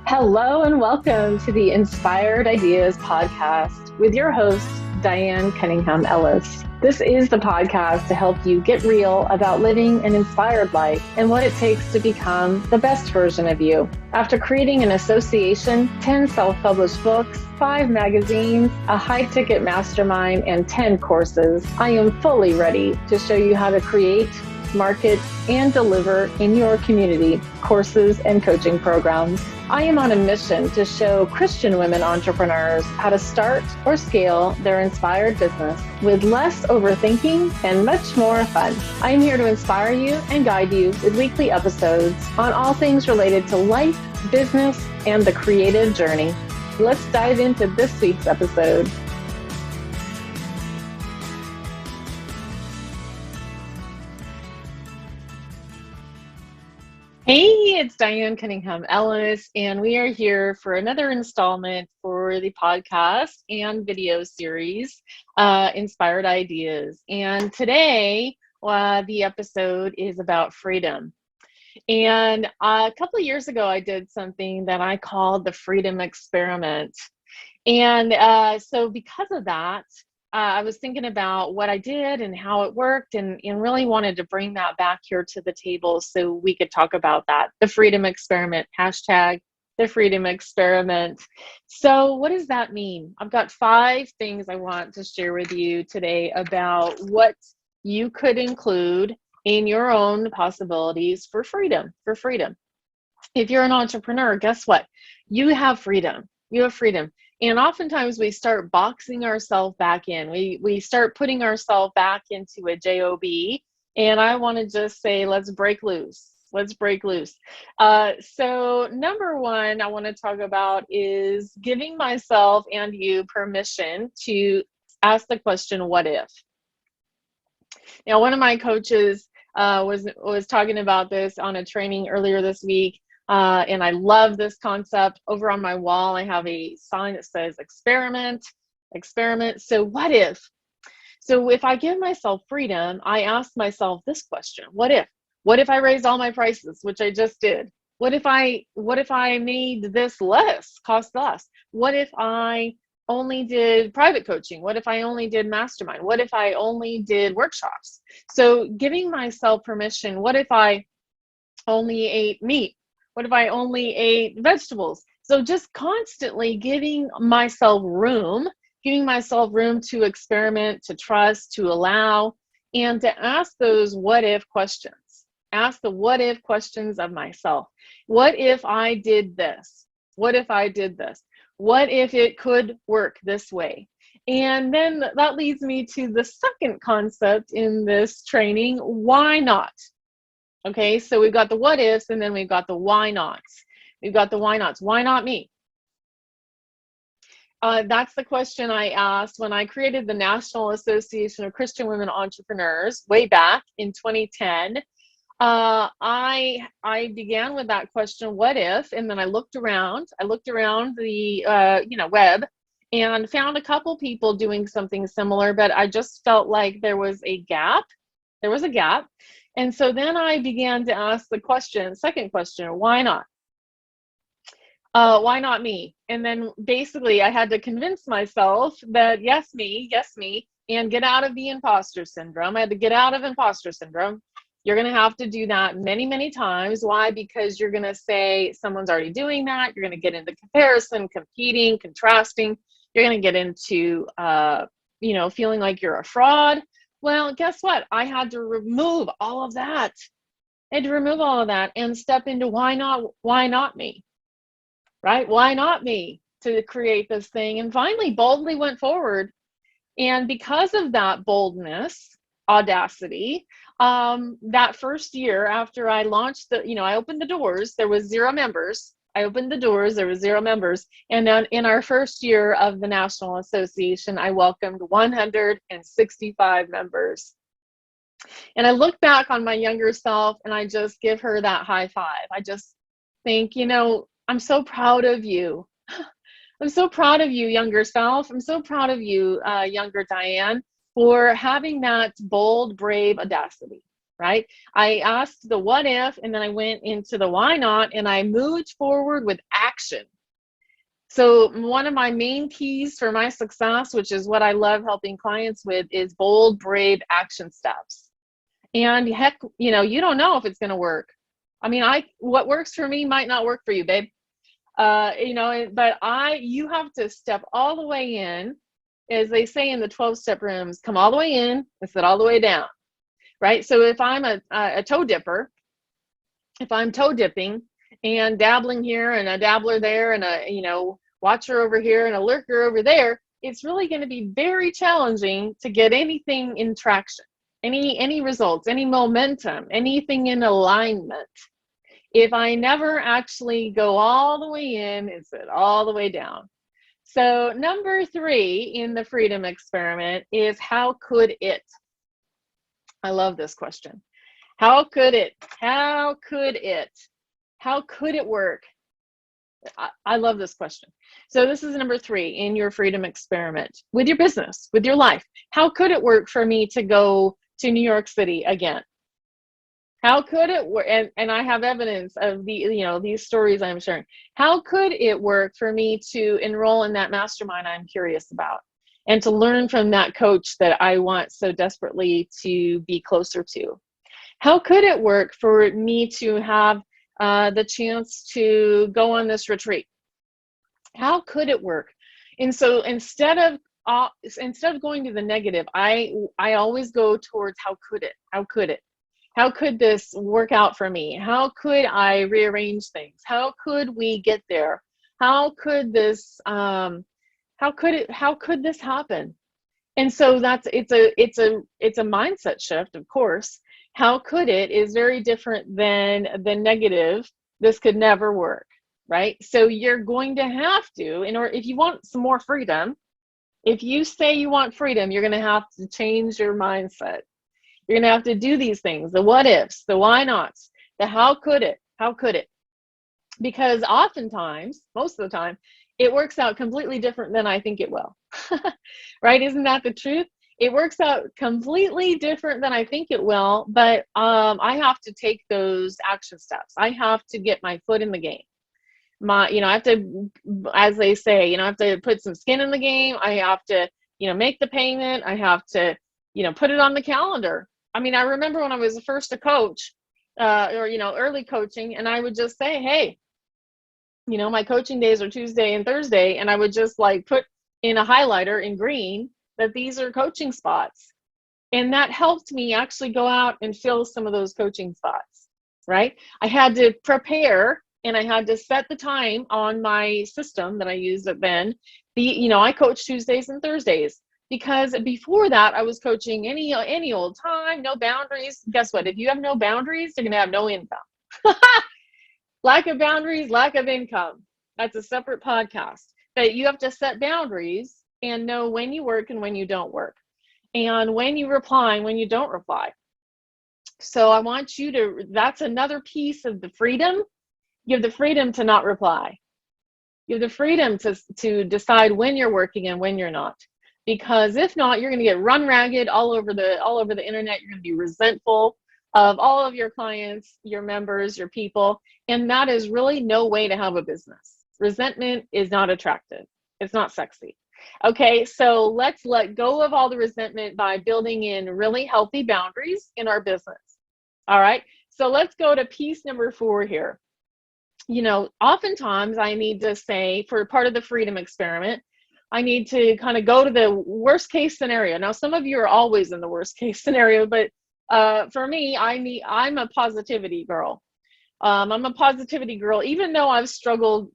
Hello and welcome to the Inspired Ideas podcast with your host, Diane Cunningham Ellis. This is the podcast to help you get real about living an inspired life and what it takes to become the best version of you. After creating an association, 10 self-published books, 5 magazines, a high-ticket mastermind, and 10 courses, I am fully ready to show you how to create, market, and deliver in your community courses and coaching programs. I am on a mission to show Christian women entrepreneurs how to start or scale their inspired business with less overthinking and much more fun. I am here to inspire you and guide you with weekly episodes on all things related to life, business, and the creative journey. Let's dive into this week's episode. Hey, it's Diane Cunningham Ellis, and we are here for another installment for the podcast and video series, Inspired Ideas. And today, the episode is about freedom. And a couple of years ago, I did something that I called the Freedom Experiment. And so because of that, I was thinking about what I did and how it worked and really wanted to bring that back here to the table so we could talk about that. The Freedom Experiment, hashtag the Freedom Experiment. So what does that mean? I've got 5 things I want to share with you today about what you could include in your own possibilities for freedom. If you're an entrepreneur, guess what? You have freedom. And oftentimes we start boxing ourselves back in. We start putting ourselves back into a job. And I want to just say, let's break loose. So number 1 I want to talk about is giving myself and you permission to ask the question, what if? Now, one of my coaches was talking about this on a training earlier this week. And I love this concept. Over on my wall, I have a sign that says experiment. So what if? So if I give myself freedom, I ask myself this question: what if? What if I raised all my prices, which I just did? What if I made this cost less? What if I only did private coaching? What if I only did mastermind? What if I only did workshops? So giving myself permission. What if I only ate meat? What if I only ate vegetables? So just constantly giving myself room to experiment, to trust, to allow, and to ask those what if questions. Ask the what if questions of myself. What if I did this? What if I did this? What if it could work this way? And then that leads me to the second concept in this training: why not? Okay, so we've got the what ifs, and then we've got the why nots. Why not me? That's the question I asked when I created the National Association of Christian Women Entrepreneurs way back in 2010. I began with that question, what if? And then I looked around the web and found a couple people doing something similar, but I just felt like there was a gap. And so then I began to ask the second question, why not? Why not me? And then basically I had to convince myself that yes, me, and get out of the imposter syndrome. I had to get out of imposter syndrome. You're going to have to do that many, many times. Why? Because you're going to say someone's already doing that. You're going to get into comparison, competing, contrasting. You're going to get into, feeling like you're a fraud. Well, guess what? I had to remove all of that. And step into why not me, right? Why not me to create this thing? And finally, boldly went forward. And because of that boldness, audacity, that first year after I launched I opened the doors, there was 0 members. There was 0 members. And then in our first year of the National Association, I welcomed 165 members. And I look back on my younger self and I just give her that high five. I just think, I'm so proud of you. I'm so proud of you, younger self. I'm so proud of you, younger Diane, for having that bold, brave audacity. right? I asked the what if, and then I went into the why not, and I moved forward with action. So one of my main keys for my success, which is what I love helping clients with, is bold, brave action steps. And heck, you don't know if it's going to work. I mean, what works for me might not work for you, babe. But you have to step all the way in, as they say in the 12-step rooms, come all the way in and sit all the way down, right? So if I'm a toe dipper, if I'm toe dipping and dabbling here and a dabbler there and a watcher over here and a lurker over there, it's really going to be very challenging to get anything in traction, any results, any momentum, anything in alignment, if I never actually go all the way in and sit all the way down. So number 3 in the freedom experiment is, how could it? I love this question. How could it? How could it? How could it work? I love this question. So this is number 3 in your freedom experiment with your business, with your life. How could it work for me to go to New York City again? How could it work? And I have evidence of these stories I'm sharing. How could it work for me to enroll in that mastermind I'm curious about, and to learn from that coach that I want so desperately to be closer to? How could it work for me to have the chance to go on this retreat? How could it work? And so instead of going to the negative, I always go towards, how could it? How could it? How could this work out for me? How could I rearrange things? How could we get there? How could this happen? And so it's a mindset shift, of course. How could it is very different than the negative, this could never work, right? So you're going to have to, if you want some more freedom, if you say you want freedom, you're going to have to change your mindset. You're going to have to do these things, the what ifs, the why nots, the how could it, because oftentimes, most of the time, it works out completely different than I think it will, right? Isn't that the truth? It works out completely different than I think it will, but I have to take those action steps. I have to get my foot in the game. I have to, as they say, I have to put some skin in the game. I have to, make the payment. I have to, put it on the calendar. I mean, I remember when I was first a coach, early coaching, and I would just say, hey, my coaching days are Tuesday and Thursday, and I would just put in a highlighter in green that these are coaching spots. And that helped me actually go out and fill some of those coaching spots, right? I had to prepare, and I had to set the time on my system that I used then. I coach Tuesdays and Thursdays. Because before that, I was coaching any old time, no boundaries. Guess what? If you have no boundaries, you're going to have no income. Lack of boundaries, lack of income. That's a separate podcast. But you have to set boundaries and know when you work and when you don't work, and when you reply and when you don't reply. So I want you to, that's another piece of the freedom. You have the freedom to not reply. You have the freedom to decide when you're working and when you're not. Because if not, you're going to get run ragged all over the internet. You're going to be resentful of all of your clients, your members, your people. And that is really no way to have a business. Resentment is not attractive. It's not sexy. Okay, so let's let go of all the resentment by building in really healthy boundaries in our business. All right, so let's go to piece number 4 here. Oftentimes I need to say, for part of the freedom experiment, I need to kind of go to the worst case scenario. Now, some of you are always in the worst case scenario, but for me, I'm a positivity girl. I'm a positivity girl, even though I've struggled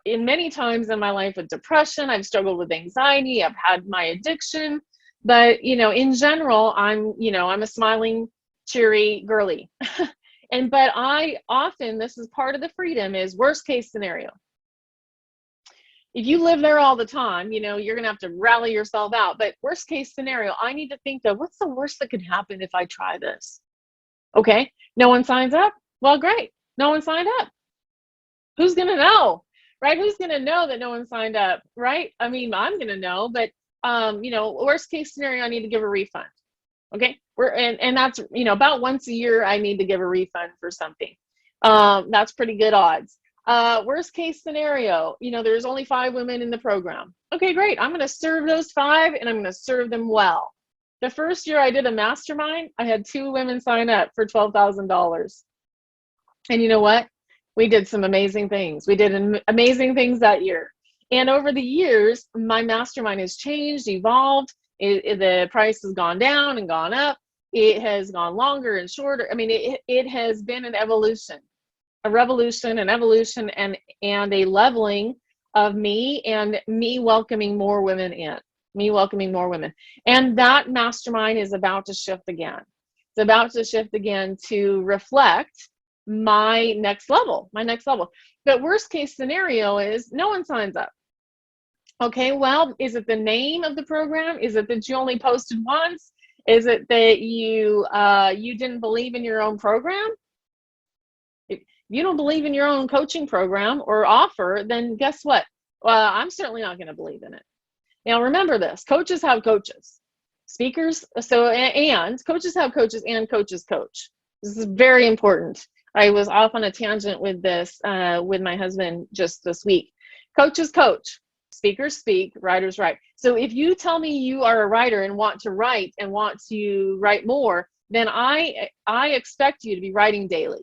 in many times in my life with depression. I've struggled with anxiety. I've had my addiction, but in general, I'm a smiling, cheery girly. But I often, this is part of the freedom, is worst case scenario. If you live there all the time, you're going to have to rally yourself out. But worst case scenario, I need to think of, what's the worst that could happen if I try this? Okay, no one signs up? Well, great. No one signed up. Who's going to know, right? Who's going to know that no one signed up, right? I mean, I'm going to know, but, worst case scenario, I need to give a refund. Okay, and that's, you know, about once a year I need to give a refund for something. That's pretty good odds. Worst case scenario, you know, there's only 5 women in the program. Okay, great. I'm going to serve those 5 and I'm going to serve them well. The first year I did a mastermind, I had 2 women sign up for $12,000. And you know what? We did some amazing things. We did amazing things that year. And over the years, my mastermind has changed, evolved. The price has gone down and gone up. It has gone longer and shorter. I mean, it has been an evolution, a revolution, an evolution, and a leveling of me, and me welcoming more women in, me welcoming more women. And that mastermind is about to shift again. It's about to shift again to reflect my next level, my next level. But worst case scenario is no one signs up. Okay, well, is it the name of the program? Is it that you only posted once? Is it that you didn't believe in your own program? If you don't believe in your own coaching program or offer, then guess what? Well, I'm certainly not going to believe in it. Now, remember this, coaches have coaches, speakers, and coaches have coaches, and coaches coach. This is very important. I was off on a tangent with this with my husband just this week. Coaches coach, speakers speak, writers write. So if you tell me you are a writer and want to write more, then I expect you to be writing daily.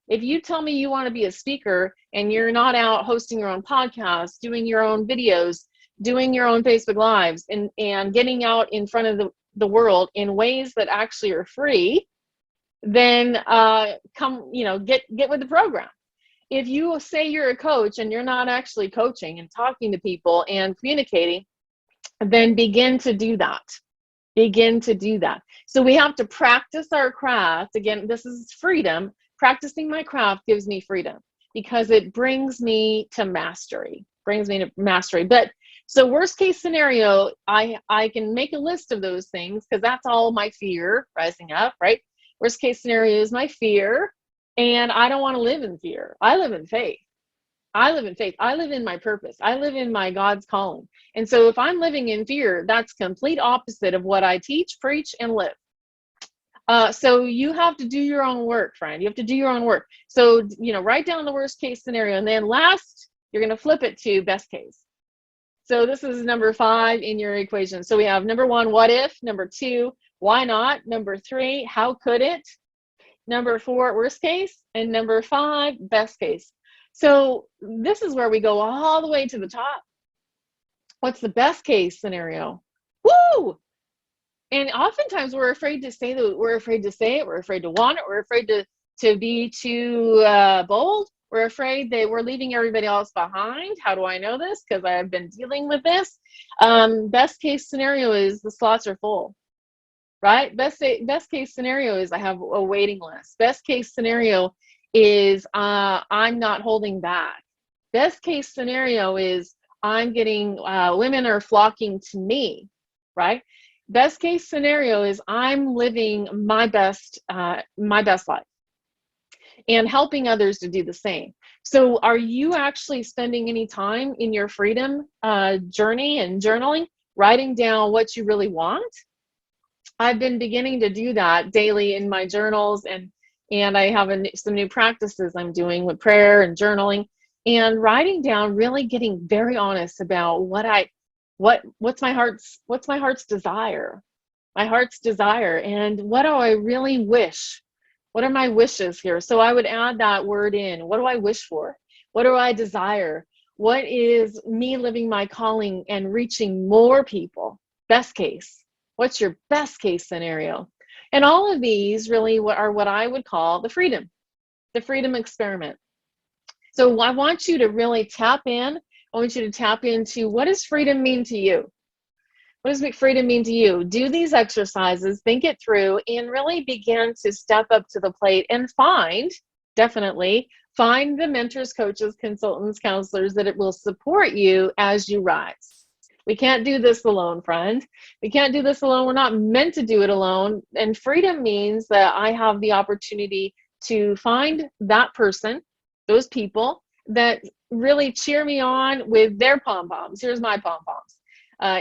If you tell me you want to be a speaker and you're not out hosting your own podcast, doing your own videos, doing your own Facebook Lives, and getting out in front of the world in ways that actually are free, then get with the program. If you say you're a coach and you're not actually coaching and talking to people and communicating, then begin to do that. Begin to do that. So we have to practice our craft. Again, this is freedom. Practicing my craft gives me freedom because it brings me to mastery. But so worst case scenario, I can make a list of those things because that's all my fear rising up, right? Worst case scenario is my fear, and I don't want to live in fear. I live in faith. I live in faith. I live in my purpose. I live in my God's calling. And so if I'm living in fear, that's complete opposite of what I teach, preach, and live. So you have to do your own work, friend. You have to do your own work. So, write down the worst case scenario. And then last, you're going to flip it to best case. So this is number 5 in your equation. So we have number 1, what if? Number 2, why not? Number 3, how could it? Number 4, worst case. And number 5, best case. So this is where we go all the way to the top. What's the best case scenario? Woo! And oftentimes we're afraid to say that. We're afraid to say it. We're afraid to want it. We're afraid to be too bold. We're afraid that we're leaving everybody else behind. How do I know this? Because I've been dealing with this. Best case scenario is the slots are full, right? Best case scenario is I have a waiting list. Best case scenario is I'm not holding back. Best case scenario is I'm getting women are flocking to me, right? Best case scenario is I'm living my best life and helping others to do the same. So are you actually spending any time in your freedom journey and journaling, writing down what you really want? I've been beginning to do that daily in my journals, and I have some new practices I'm doing with prayer and journaling and writing down, really getting very honest about what's my heart's desire, and what do I really wish? What are my wishes here? So I would add that word in. What do I wish for? What do I desire? What is me living my calling and reaching more people? Best case. What's your best case scenario? And all of these really are what I would call the freedom experiment. So I want you to really tap in. I want you to tap into, what does freedom mean to you? What does freedom mean to you? Do these exercises, think it through, and really begin to step up to the plate and definitely find the mentors, coaches, consultants, counselors that it will support you as you rise. We can't do this alone, friend. We can't do this alone. We're not meant to do it alone. And freedom means that I have the opportunity to find that person, those people that really cheer me on with their pom-poms. Here's my pom-poms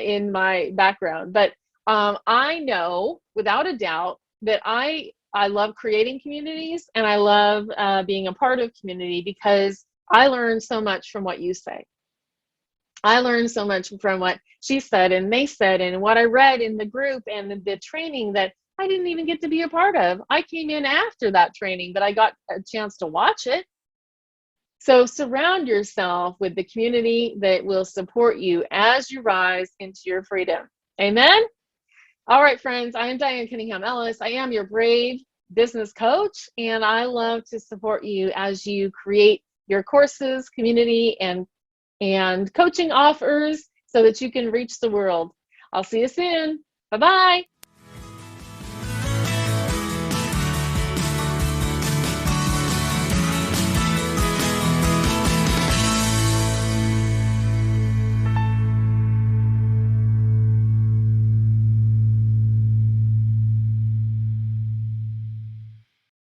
in my background. But I know without a doubt that I love creating communities, and I love being a part of community, because I learn so much from what you say. I learned so much from what she said and they said, and what I read in the group, and the training that I didn't even get to be a part of. I came in after that training, but I got a chance to watch it. So surround yourself with the community that will support you as you rise into your freedom. Amen. All right, friends, I am Diane Cunningham Ellis. I am your Brave business coach, and I love to support you as you create your courses, community, and coaching offers so that you can reach the world. I'll see you soon. Bye-bye.